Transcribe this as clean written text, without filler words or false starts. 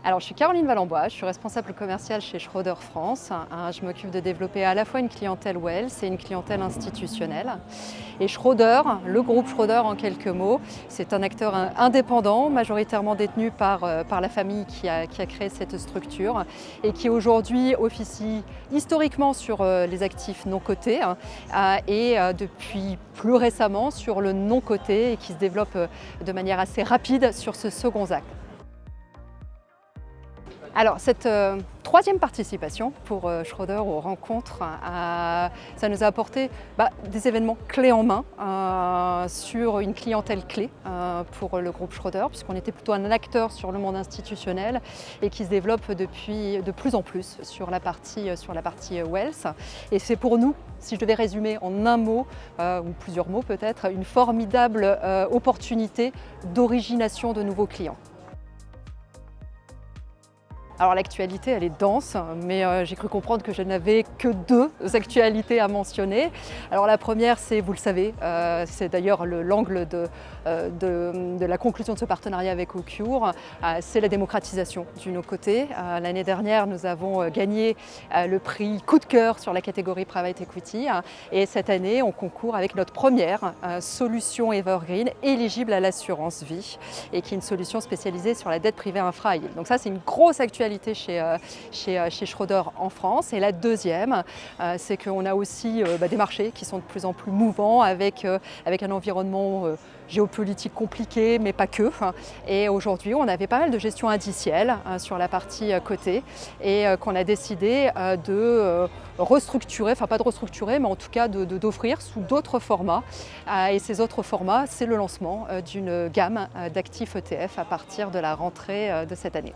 Alors, je suis Caroline Valenbois, je suis responsable commerciale chez Schroders France. Je m'occupe de développer à la fois une clientèle wealth et une clientèle institutionnelle. Et Schroders, le groupe Schroders en quelques mots, c'est un acteur indépendant, majoritairement détenu par la famille qui a créé cette structure et qui aujourd'hui officie historiquement sur les actifs non cotés et depuis plus récemment sur le non coté et qui se développe de manière assez rapide sur ce second axe. Alors, cette troisième participation pour Schroders aux rencontres, ça nous a apporté des événements clés en main sur une clientèle clé pour le groupe Schroders, puisqu'on était plutôt un acteur sur le monde institutionnel et qui se développe depuis de plus en plus sur la partie wealth. Et c'est pour nous, si je devais résumer en un mot, ou plusieurs mots peut-être, une formidable opportunité d'origination de nouveaux clients. Alors l'actualité, elle est dense, mais j'ai cru comprendre que je n'avais que deux actualités à mentionner. Alors la première, c'est, vous le savez, c'est d'ailleurs l'angle de la conclusion de ce partenariat avec Ocure, c'est la démocratisation du no coté. L'année dernière, nous avons gagné le prix coup de cœur sur la catégorie Private Equity et cette année, on concourt avec notre première solution Evergreen éligible à l'assurance vie et qui est une solution spécialisée sur la dette privée infra. Donc ça, c'est une grosse actualité chez Schroders en France. Et la deuxième, c'est qu'on a aussi des marchés qui sont de plus en plus mouvants avec un environnement géopolitique compliqué, mais pas que. Et aujourd'hui, on avait pas mal de gestion indicielle sur la partie cotée et qu'on a décidé de restructurer, enfin pas de restructurer, mais en tout cas d'offrir sous d'autres formats. Et ces autres formats, c'est le lancement d'une gamme d'actifs ETF à partir de la rentrée de cette année.